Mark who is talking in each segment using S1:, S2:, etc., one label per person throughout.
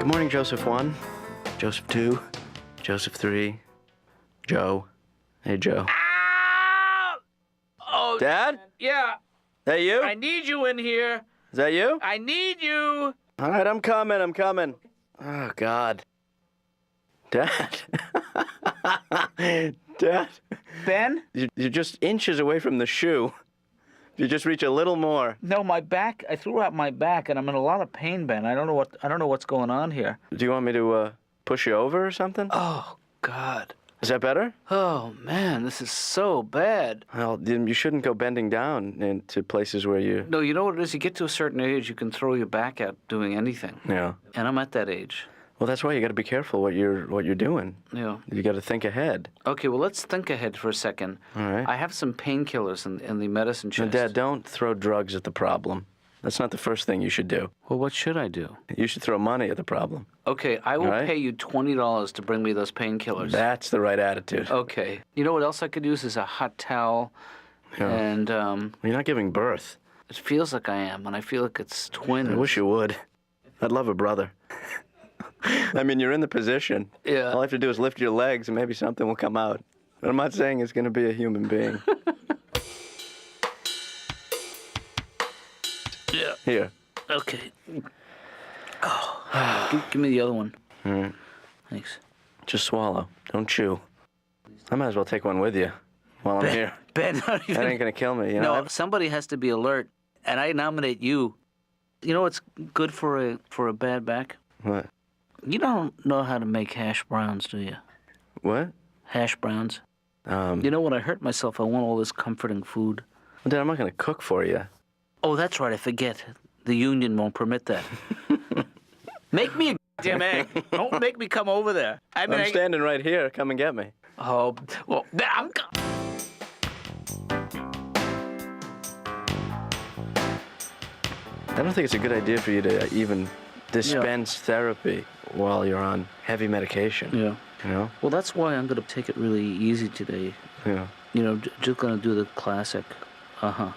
S1: morning, Joseph 1, Joseph 2, Joseph 3, Joe. Hey, Joe.
S2: Ow! Oh,
S1: Dad?
S2: yeah.
S1: That you?
S2: I need you in here.
S1: Is that you?
S2: I need you.
S1: All right, I'm coming. Oh, God. Dad. Dad.
S2: Ben?
S1: You're just inches away from the shoe. You just reach a little more.
S2: No, my back. I threw out my back, and I'm in a lot of pain, Ben. I don't know what's going on here.
S1: Do you want me to push you over or something?
S2: Oh, God.
S1: Is that better?
S2: Oh, man, this is so bad.
S1: Well, then you shouldn't go bending down into places where you...
S2: No, you know what it is? You get to a certain age, you can throw your back out doing anything.
S1: Yeah.
S2: And I'm at that age.
S1: Well, that's why you got to be careful what you're doing.
S2: Yeah.
S1: You got to think ahead.
S2: Okay, well, let's think ahead for a second.
S1: All right.
S2: I have some painkillers in the medicine chest.
S1: Now, Dad, don't throw drugs at the problem. That's not the first thing you should do.
S2: Well, what should I do?
S1: You should throw money at the problem.
S2: Okay, I will
S1: All right.
S2: pay you $20 to bring me those painkillers.
S1: That's the right attitude.
S2: Okay. You know what else I could use is a hot towel.
S1: Yeah.
S2: And
S1: You're not giving birth.
S2: it feels like I am, and I feel like it's twins.
S1: I wish you would. I'd love a brother. I mean, you're in the position.
S2: Yeah.
S1: All I have to do is lift your legs and maybe something will come out. But I'm not saying it's going to be a human being.
S2: Yeah.
S1: Here.
S2: Okay. Oh, give me the other one.
S1: All right.
S2: Thanks.
S1: Just swallow. Don't chew. I might as well take one with you while I'm here.
S2: Ben, not even...
S1: That ain't going to kill me, you know?
S2: No, somebody has to be alert, and I nominate you. You know what's good for a bad back?
S1: What?
S2: You don't know how to make hash browns, do you?
S1: What?
S2: Hash browns.
S1: Well,
S2: You know, when I hurt myself, I want all this comforting food.
S1: Dad, I'm not going to cook for you.
S2: Oh, that's right, I forget. The union won't permit that. Make me a damn egg. Don't make me come over there.
S1: I'm standing right here. Come and get me.
S2: Oh, well, I'm...
S1: I don't think it's a good idea for you to even dispense therapy while you're on heavy medication.
S2: Yeah.
S1: You know?
S2: Well, that's why I'm going to take it really easy today.
S1: Yeah.
S2: You know, just going to do the classic, uh-huh.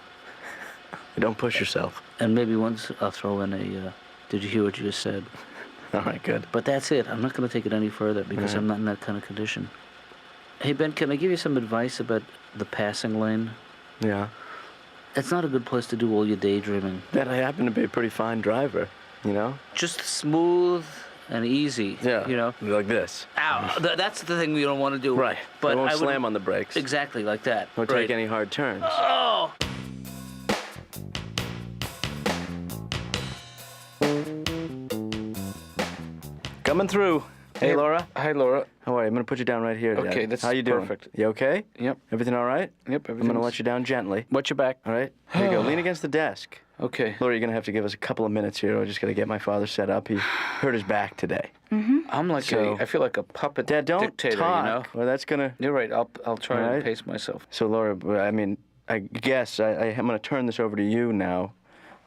S1: You don't push yourself.
S2: And maybe once I'll throw in a, did you hear what you just said?
S1: All right, good.
S2: But that's it. I'm not going to take it any further because I'm not in that kind of condition. Hey, Ben, can I give you some advice about the passing lane?
S1: Yeah.
S2: It's not a good place to do all your daydreaming.
S1: Dad, I happen to be a pretty fine driver, you know?
S2: Just smooth and easy.
S1: Yeah.
S2: You know?
S1: Like this.
S2: Ow. That's the thing we don't want to do.
S1: Right.
S2: But
S1: I won't
S2: I would-
S1: slam on the brakes.
S2: Exactly, like that.
S1: Don't
S2: right.
S1: take any hard turns.
S2: Oh!
S1: Coming through. Hey, Laura.
S2: Hi, Laura.
S1: How are you? I'm going to put you down right here, Dad.
S2: Okay, that's
S1: How you doing?
S2: perfect.
S1: You okay?
S2: Yep.
S1: Everything all right?
S2: Yep,
S1: I'm going to
S2: everything's-
S1: let you down gently.
S2: Watch your back.
S1: All right? Here you go. Lean against the desk.
S2: Okay.
S1: Laura, you're going to have to give us a couple of minutes here. I just got to get my father set up. He hurt his back today.
S2: I'm like
S1: So-
S2: I feel like a puppet
S1: Dad, don't
S2: dictator,
S1: talk.
S2: you know?
S1: Or that's going to...
S2: You're right. I'll try
S1: All
S2: and
S1: right.
S2: pace myself.
S1: So, Laura, I mean, I guess I'm going to turn this over to you now.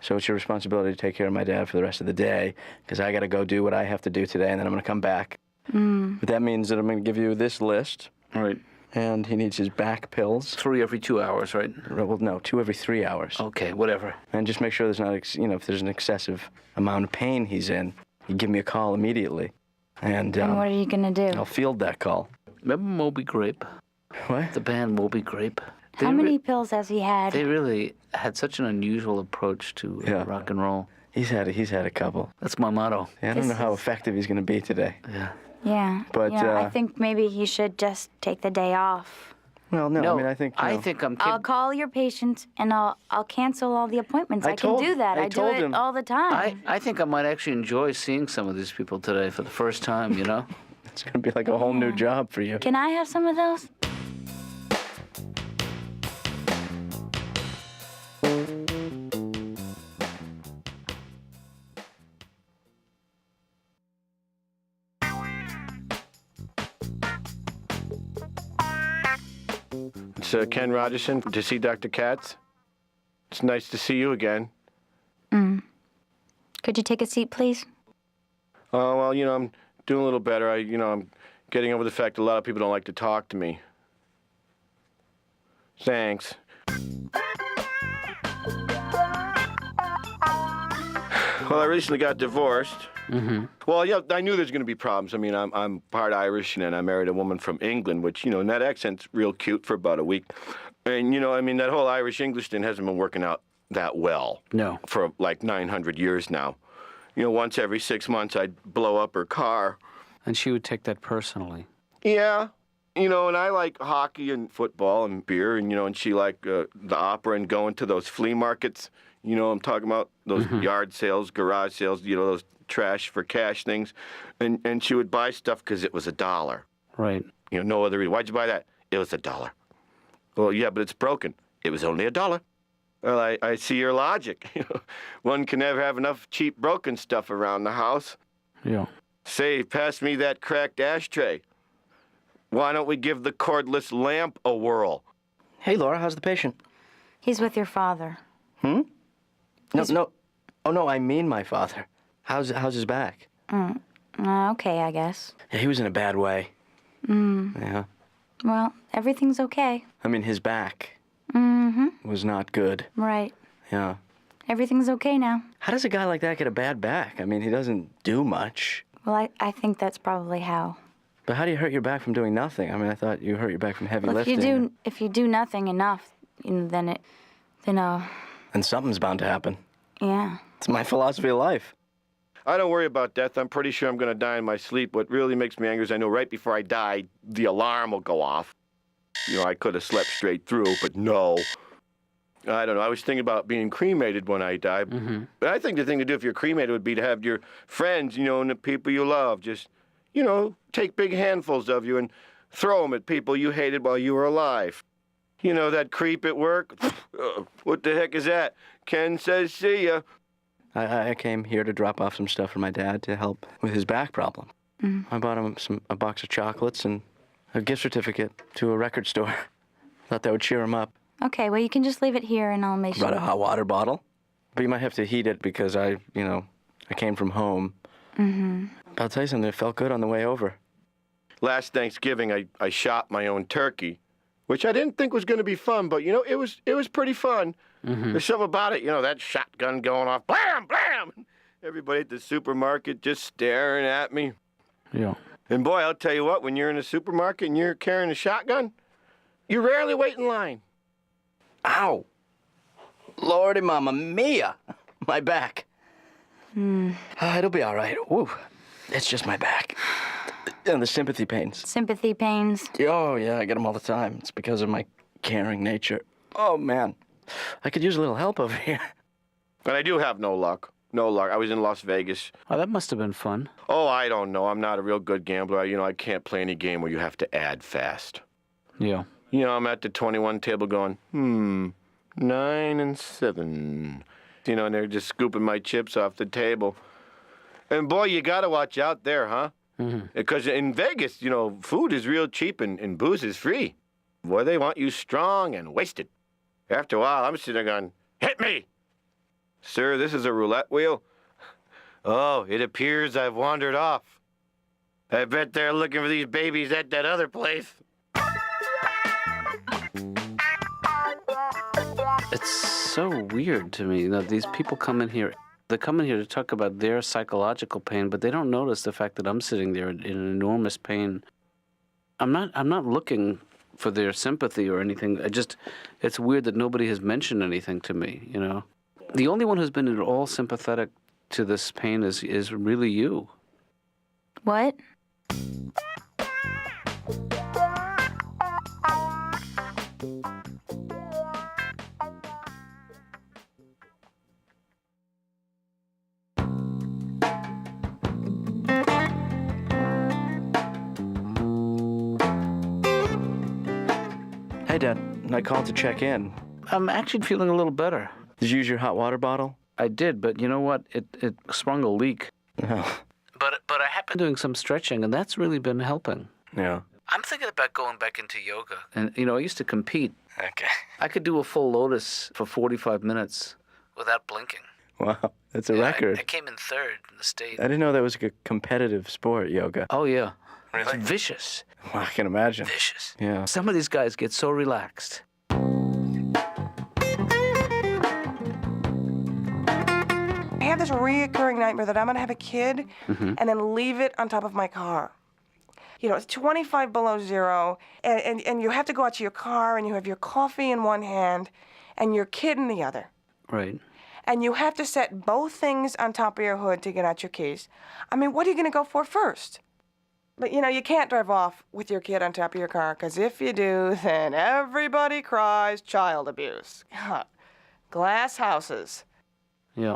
S1: So it's your responsibility to take care of my dad for the rest of the day, because I got to go do what I have to do today, and then I'm going to come back. But that means that I'm going to give you this list,
S2: All right.
S1: and he needs his back pills.
S2: 3 every 2 hours, right?
S1: Well, no, 2 every 3 hours.
S2: Okay, whatever.
S1: And just make sure there's not, if there's an excessive amount of pain he's in, you give me a call immediately. And
S3: And what are you gonna do?
S1: I'll field that call.
S2: Remember Moby Grape?
S1: What?
S2: The band Moby Grape?
S3: How many pills has he had?
S2: They really had such an unusual approach to
S1: Yeah.
S2: rock and roll.
S1: He's had a couple.
S2: That's my motto.
S1: Yeah, I don't
S3: This
S1: know how
S3: is-
S1: effective he's going to be today.
S2: Yeah.
S3: Yeah.
S1: But,
S3: I think maybe he should just take the day off.
S1: Well, no, I mean, I think... you know,
S2: I think I'm...
S3: I'll call your patients and I'll cancel all the appointments.
S1: I
S3: I can
S1: told-
S3: do that.
S1: I
S3: I do
S1: told
S3: it
S1: him.
S3: all the time.
S2: I think I might actually enjoy seeing some of these people today for the first time, you know?
S1: It's going to be like a whole new job for you.
S3: Can I have some of those?
S4: It's Ken Rogerson to see Dr. Katz. It's nice to see you again.
S3: Could you take a seat, please?
S4: Oh, well, I'm doing a little better. I'm getting over the fact that a lot of people don't like to talk to me. Thanks. Well, I recently got divorced. Well, yeah, I knew there's going to be problems. I mean, I'm part Irish, and then I married a woman from England, which, and that accent's real cute for about a week. And, I mean, that whole Irish-English thing hasn't been working out that well.
S2: No.
S4: For like 900 years now. Once every 6 months, I'd blow up her car.
S2: And she would take that personally.
S4: Yeah. And I like hockey and football and beer, and she liked the opera and going to those flea markets. I'm talking about those yard sales, garage sales, those trash for cash things. And she would buy stuff because it was $1.
S2: Right.
S4: No other reason. Why'd you buy that? It was $1. Well, yeah, but it's broken. It was only $1. Well, I see your logic. One can never have enough cheap broken stuff around the house.
S2: Yeah.
S4: Say, pass me that cracked ashtray. Why don't we give the cordless lamp a whirl?
S1: Hey, Laura, how's the patient?
S3: He's with your father.
S1: No. Oh, no, I mean my father. How's his back?
S3: Okay, I guess.
S1: Yeah, he was in a bad way. Yeah.
S3: Well, everything's okay.
S1: I mean, his back was not good.
S3: Right.
S1: Yeah.
S3: Everything's okay now.
S1: How does a guy like that get a bad back? I mean, he doesn't do much.
S3: Well, I think that's probably how.
S1: But how do you hurt your back from doing nothing? I mean, I thought you hurt your back from heavy
S3: Well,
S1: lifting.
S3: if you do nothing enough, then
S1: And something's bound to happen.
S3: yeah.
S1: It's my philosophy of life.
S4: I don't worry about death. I'm pretty sure I'm going to die in my sleep. What really makes me angry is I know right before I die, the alarm will go off. I could have slept straight through, but no. I don't know. I was thinking about being cremated when I die. But I think the thing to do if you're cremated would be to have your friends, and the people you love just, take big handfuls of you and throw them at people you hated while you were alive. That creep at work? What the heck is that? Ken says see ya.
S1: I came here to drop off some stuff for my dad to help with his back problem. I bought him a box of chocolates and a gift certificate to a record store. Thought that would cheer him up.
S3: Okay, well, you can just leave it here and I'll make sure.
S1: Brought a hot water bottle. But you might have to heat it because I came from home. But I'll tell you something, it felt good on the way over.
S4: Last Thanksgiving, I shot my own turkey, which I didn't think was going to be fun, but, it was pretty fun. There's something about it, that shotgun going off, blam, blam. Everybody at the supermarket just staring at me.
S2: Yeah.
S4: And boy, I'll tell you what, when you're in a supermarket and you're carrying a shotgun, you rarely wait in line.
S1: Ow! Lordy Mamma Mia! My back. It'll be all right. Woo. It's just my back. And the sympathy pains.
S3: Sympathy pains.
S1: Oh, yeah, I get them all the time. It's because of my caring nature. Oh, man. I could use a little help over here.
S4: And I do have no luck. No luck. I was in Las Vegas.
S2: Oh, that must have been fun.
S4: Oh, I don't know. I'm not a real good gambler. I can't play any game where you have to add fast.
S2: Yeah.
S4: I'm at the 21 table going, 9 and 7. And they're just scooping my chips off the table. And boy, you got to watch out there, huh? Because in Vegas, food is real cheap and booze is free. Boy, they want you strong and wasted. After a while, I'm sitting there going, hit me! Sir, this is a roulette wheel? Oh, it appears I've wandered off. I bet they're looking for these babies at that other place.
S2: It's so weird to me that these people come in here. They come in here to talk about their psychological pain, but they don't notice the fact that I'm sitting there in enormous pain. I'm not looking for their sympathy or anything. It's weird that nobody has mentioned anything to me, The only one who's been at all sympathetic to this pain is really you.
S3: What?
S1: Hey, Dad. I called to check in.
S2: I'm actually feeling a little better.
S1: Did you use your hot water bottle?
S2: I did, but you know what? It sprung a leak.
S1: Oh.
S2: But I have been doing some stretching, and that's really been helping.
S1: Yeah.
S2: I'm thinking about going back into yoga. And, I used to compete.
S1: Okay.
S2: I could do a full lotus for 45 minutes without blinking.
S1: Wow. That's a record.
S2: I came in third in the state.
S1: I didn't know that was a competitive sport, yoga.
S2: Oh, yeah.
S1: Really?
S2: It's vicious.
S1: Well, I can imagine.
S2: Vicious.
S1: Yeah.
S2: Some of these guys get so relaxed.
S5: have this reoccurring nightmare that I'm going to have a kid and then leave it on top of my car. You know, it's 25 below zero, and you have to go out to your car, and you have your coffee in one hand and your kid in the other.
S2: Right.
S5: And you have to set both things on top of your hood to get out your keys. I mean, what are you going to go for first? But, you know, you can't drive off with your kid on top of your car, because if you do, then everybody cries child abuse. Glass houses.
S2: Yeah.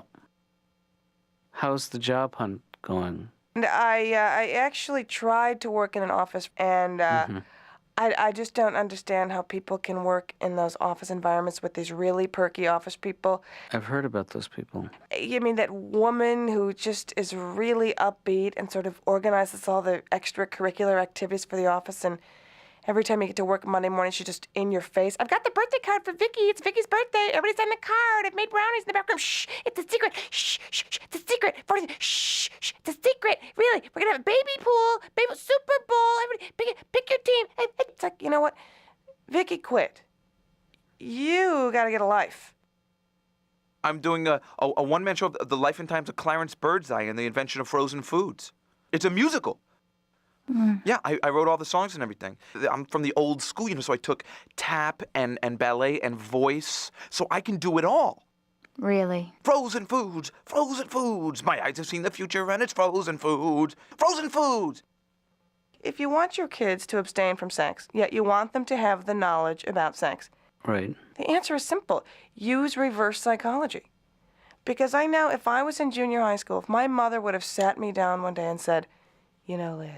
S2: How's the job hunt going?
S5: And I actually tried to work in an office, and I just don't understand how people can work in those office environments with these really perky office people.
S2: I've heard about those people.
S5: You mean that woman who just is really upbeat and sort of organizes all the extracurricular activities for the office, and every time you get to work Monday morning, she's just in your face. I've got the birthday card for Vicky. It's Vicky's birthday. Everybody send the card. I've made brownies in the background. Shh, it's a secret. Shh, shh, shh, it's a secret. Shh, shh, it's a secret. Really, we're gonna have a baby pool, baby Super Bowl. Everybody, pick your team. It's like, you know what? Vicky quit. You gotta get a life.
S6: I'm doing a one-man show of the life and times of Clarence Birdseye and the invention of frozen foods. It's a musical. Yeah, I wrote all the songs and everything. I'm from the old school, you know, so I took tap and ballet and voice, so I can do it all.
S3: Really?
S6: Frozen foods, frozen foods. My eyes have seen the future and it's frozen foods. Frozen foods!
S5: If you want your kids to abstain from sex, yet you want them to have the knowledge about sex,
S2: Right.
S5: the answer is simple. Use reverse psychology. Because I know if I was in junior high school, if my mother would have sat me down one day and said, you know, Liz,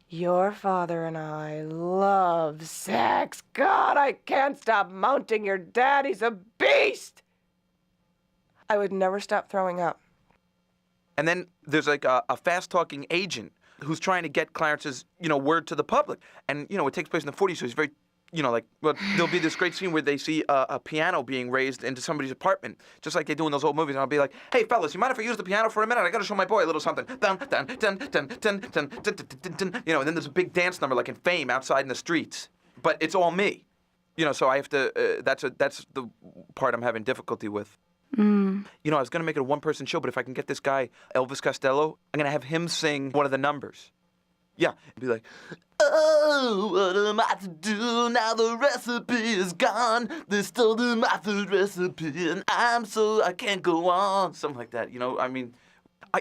S5: your father and I love sex. God, I can't stop mounting your dad. He's a beast. I would never stop throwing up.
S6: And then there's like a fast-talking agent who's trying to get Clarence's, you know, word to the public. And, you know, it takes place in the 40s, so he's very, you know, like, well, there'll be this great scene where they see a piano being raised into somebody's apartment, just like they do in those old movies. And I'll be like, hey, fellas, you mind if I use the piano for a minute? I got to show my boy a little something. Dun, dun, dun, dun, dun, dun, dun, dun, dun. You know, and then there's a big dance number like in Fame outside in the streets. But it's all me. You know, so I have to, that's the part I'm having difficulty with. You know, I was going to make it a one-person show, but if I can get this guy, Elvis Costello, I'm going to have him sing one of the numbers. Yeah, be like, oh, what am I to do now the recipe is gone? They stole my food recipe and I can't go on. Something like that, you know, I mean,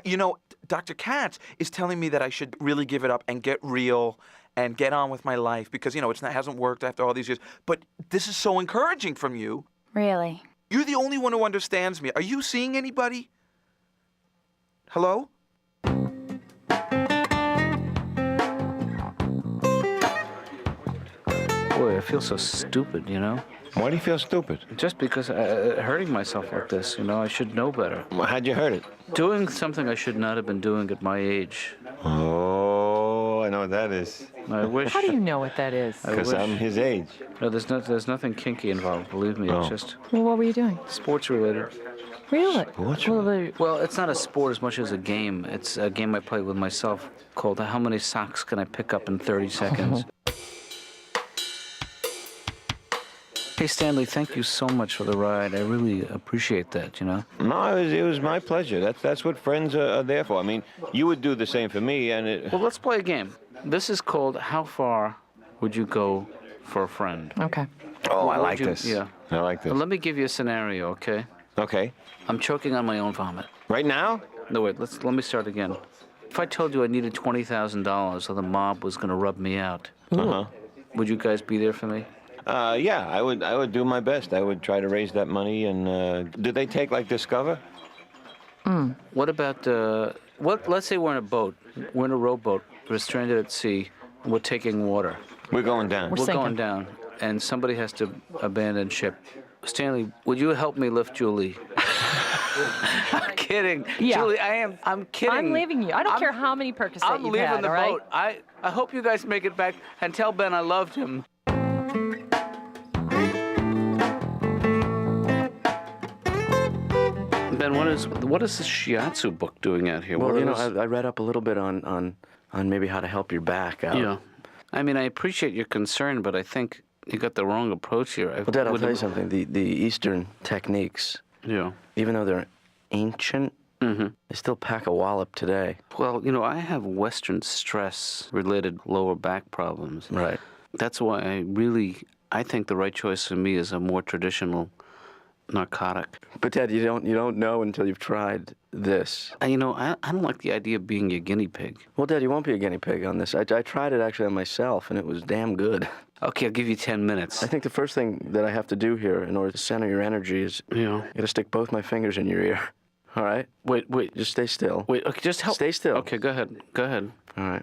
S6: you know, Dr. Katz is telling me that I should really give it up and get real and get on with my life because, you know, it hasn't worked after all these years. But this is so encouraging from you.
S3: Really?
S6: You're the only one who understands me. Are you seeing anybody? Hello?
S2: Boy, I feel so stupid, you know?
S4: Why do you feel stupid?
S2: Just because hurting myself like this, you know, I should know better.
S4: Well, how'd you hurt it?
S2: Doing something I should not have been doing at my age.
S4: Oh, I know what that is.
S2: I wish.
S7: How do you know what that is?
S4: Because I'm his age.
S2: No, there's nothing kinky involved. Believe me, it's just
S7: Well, what were you doing?
S2: sports related.
S7: Really?
S4: What's
S2: Well, it's not a sport as much as a game. It's a game I play with myself called "How Many Socks Can I Pick Up in 30 Seconds?" Hey, Stanley, thank you so much for the ride. I really appreciate that, you know?
S4: No, it was my pleasure. That's what friends are there for. I mean, you would do the same for me, and it...
S2: Well, let's play a game. This is called How Far Would You Go for a Friend?
S7: Okay.
S4: Oh, I
S2: Would
S4: like
S2: you-
S4: this.
S2: Yeah.
S4: I like this.
S2: But let me give you a scenario, okay?
S4: Okay.
S2: I'm choking on my own vomit.
S4: Right now?
S2: No, wait, let me start again. If I told you I needed $20,000 so the mob was going to rub me out,
S4: Uh-huh.
S2: would you guys be there for me?
S4: Yeah, I would do my best. I would try to raise that money. And did they take like Discover?
S2: What about, let's say we're in a boat. We're in a rowboat. We're stranded at sea. And we're taking water.
S4: We're going down.
S7: We're
S2: We're
S7: sinking.
S2: going down. And somebody has to abandon ship. Stanley, would you help me lift Julie? I'm kidding.
S7: Yeah.
S2: Julie, I'm kidding.
S7: I'm leaving you. I don't care how many Percocet
S2: I'm
S7: you've
S2: leaving
S7: had,
S2: the
S7: all right?
S2: boat. I hope you guys make it back and tell Ben I loved him. Ben, what is this shiatsu book doing out here?
S1: Well,
S2: What
S1: you know,
S2: is-
S1: I read up a little bit on maybe how to help your back out.
S2: Yeah. I mean, I appreciate your concern, but I think you got the wrong approach here.
S1: Well, Dad, I'll tell you something. The Eastern techniques,
S2: Yeah.
S1: even though they're ancient. They still pack a wallop today.
S2: Well, I have Western stress-related lower back problems.
S1: Right.
S2: That's why I think the right choice for me is a more traditional narcotic.
S1: But Dad, you don't know until you've tried this.
S2: I don't like the idea of being a guinea pig.
S1: Well, Dad, you won't be a guinea pig on this. I tried it actually on myself, and it was damn good.
S2: Okay, I'll give you 10 minutes.
S1: I think the first thing that I have to do here in order to center your energy is I got to stick both my fingers in your ear. All right?
S2: Wait.
S1: Just stay still.
S2: Wait, okay, just help.
S1: Stay still.
S2: Okay, go ahead.
S1: All right.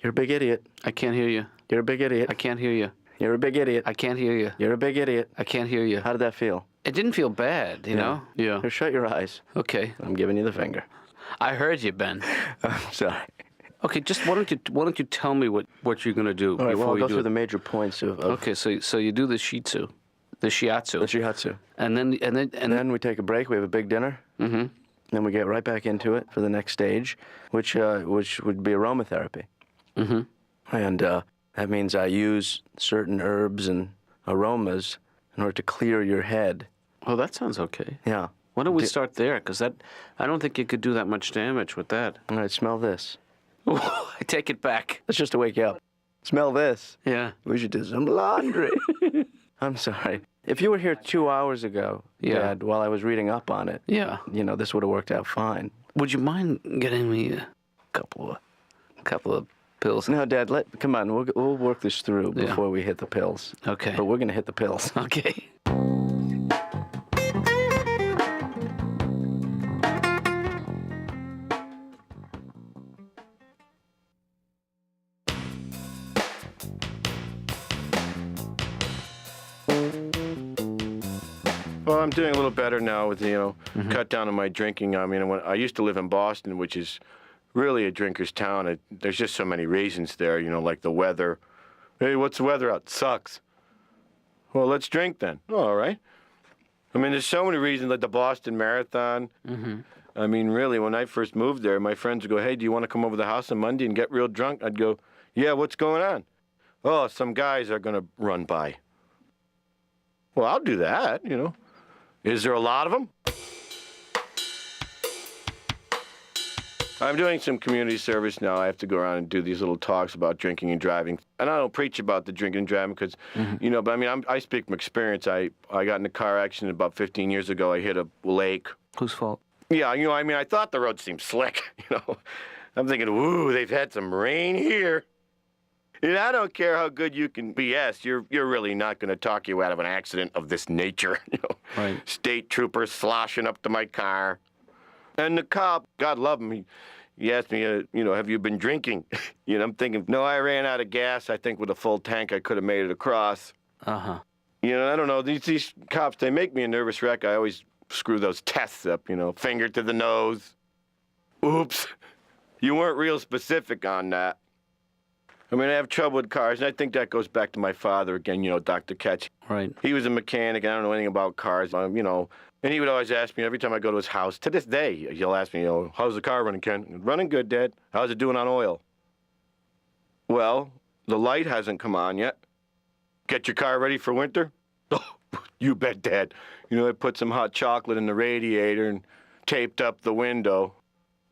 S1: You're a big idiot.
S2: I can't hear you.
S1: You're a big idiot.
S2: I can't hear you.
S1: You're a big idiot.
S2: I can't hear you.
S1: You're a big idiot.
S2: I can't hear you.
S1: How did that feel?
S2: It didn't feel bad, you know? Yeah.
S1: Here, shut your eyes.
S2: Okay.
S1: I'm giving you the finger.
S2: I heard you, Ben.
S1: I'm sorry.
S2: Okay, just why don't you tell me what you're gonna do
S1: All right,
S2: before
S1: well, I'll
S2: you
S1: go
S2: do
S1: through
S2: it?
S1: the major points of
S2: Okay, so you do the shiatsu, the shiatsu,
S1: the shiatsu.
S2: and
S1: Then we take a break. We have a big dinner.
S2: Mm-hmm.
S1: Then we get right back into it for the next stage, which would be aromatherapy.
S2: Mm-hmm.
S1: And that means I use certain herbs and aromas in order to clear your head.
S2: Oh, that sounds okay.
S1: Yeah.
S2: Why don't we start there? Because I don't think you could do that much damage with that.
S1: All right, smell this.
S2: I take it back.
S1: That's just to wake you up. Smell this.
S2: Yeah.
S1: We should do some laundry. I'm sorry. If you were here 2 hours ago,
S2: Yeah.
S1: Dad, while I was reading up on it,
S2: Yeah.
S1: this would have worked out fine.
S2: Would you mind getting me a couple of pills?
S1: No, Dad, come on. We'll work this through
S2: Yeah.
S1: before we hit the pills.
S2: Okay.
S1: But we're going to hit the pills.
S2: Okay.
S4: Well, I'm doing a little better now with, cut down on my drinking. I mean, when I used to live in Boston, which is really a drinker's town. There's just so many reasons there, like the weather. Hey, what's the weather out? Sucks. Well, let's drink then. Oh, all right. I mean, there's so many reasons, like the Boston Marathon.
S2: Mm-hmm.
S4: I mean, really, when I first moved there, my friends would go, hey, do you want to come over to the house on Monday and get real drunk? I'd go, yeah, what's going on? Oh, some guys are going to run by. Well, I'll do that, Is there a lot of them? I'm doing some community service now. I have to go around and do these little talks about drinking and driving. And I don't preach about the drinking and driving because, but I mean, I speak from experience. I got in a car accident about 15 years ago. I hit a lake.
S2: Whose fault?
S4: Yeah, I mean, I thought the road seemed slick, I'm thinking, ooh, they've had some rain here. I don't care how good you can BS. You're really not going to talk you out of an accident of this nature,
S2: Right.
S4: State troopers sloshing up to my car. And the cop, God love him, he asked me, have you been drinking? I'm thinking, no, I ran out of gas. I think with a full tank, I could have made it across.
S2: Uh-huh.
S4: I don't know. These cops, they make me a nervous wreck. I always screw those tests up, finger to the nose. Oops. You weren't real specific on that. I mean, I have trouble with cars, and I think that goes back to my father again, Dr. Ketch.
S2: Right.
S4: He was a mechanic, and I don't know anything about cars, and he would always ask me every time I go to his house. To this day, he'll ask me, how's the car running, Ken? Running good, Dad. How's it doing on oil? Well, the light hasn't come on yet. Get your car ready for winter? Oh, you bet, Dad. I put some hot chocolate in the radiator and taped up the window.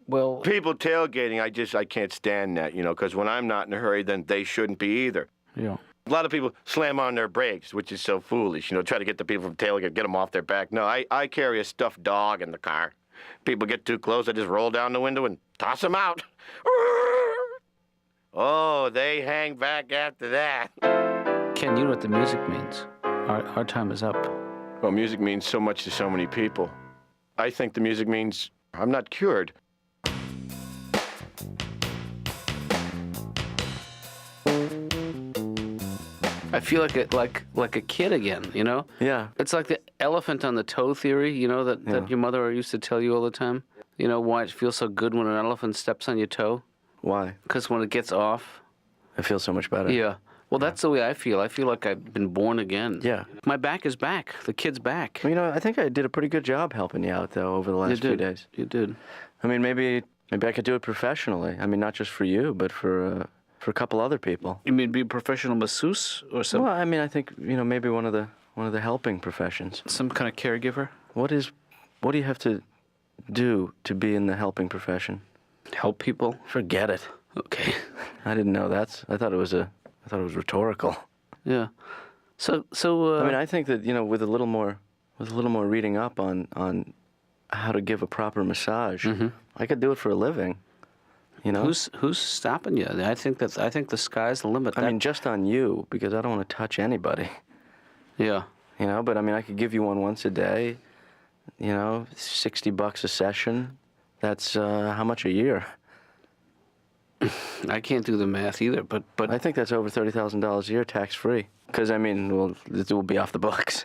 S2: Well,
S4: People tailgating, I can't stand that, because when I'm not in a hurry, then they shouldn't be either.
S2: yeah.
S4: A lot of people slam on their brakes, which is so foolish, try to get the people from tailgate, get them off their back. No, I carry a stuffed dog in the car. People get too close, I just roll down the window and toss them out. Oh, they hang back after that.
S2: Ken, you know what the music means. Our time is up.
S4: Well, music means so much to so many people. I think the music means I'm not cured.
S2: I feel like a kid again,
S1: Yeah.
S2: It's like the elephant on the toe theory, that your mother used to tell you all the time. Why it feels so good when an elephant steps on your toe?
S1: Why?
S2: Because when it gets off.
S1: I feel so much better.
S2: Yeah. Well, that's the way I feel. I feel like I've been born again.
S1: Yeah.
S2: My back is back. The kid's back.
S1: Well, I think I did a pretty good job helping you out, though, over the last few days.
S2: You did.
S1: I mean, maybe I could do it professionally. I mean, not just for you, but for a couple other people.
S2: You mean be a professional masseuse or something?
S1: Well, I mean, I think maybe one of the helping professions.
S2: Some kind of caregiver?
S1: What do you have to do to be in the helping profession?
S2: Help people?
S1: Forget it.
S2: Okay.
S1: I didn't know that. I thought it was rhetorical.
S2: Yeah. So.
S1: I mean, I think that with a little more reading up on how to give a proper massage, I could do it for a living.
S2: Who's stopping you? I think the sky's the limit.
S1: I mean, just on you, because I don't want to touch anybody.
S2: Yeah.
S1: But I mean, I could give you one once a day. $60 a session. That's how much a year?
S2: I can't do the math either, but
S1: I think that's over $30,000 a year, tax free. Because I mean, it will be off the books.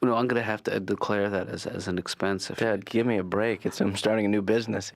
S2: I'm going to have to declare that as an expense.
S1: Dad, give me a break. I'm starting a new business.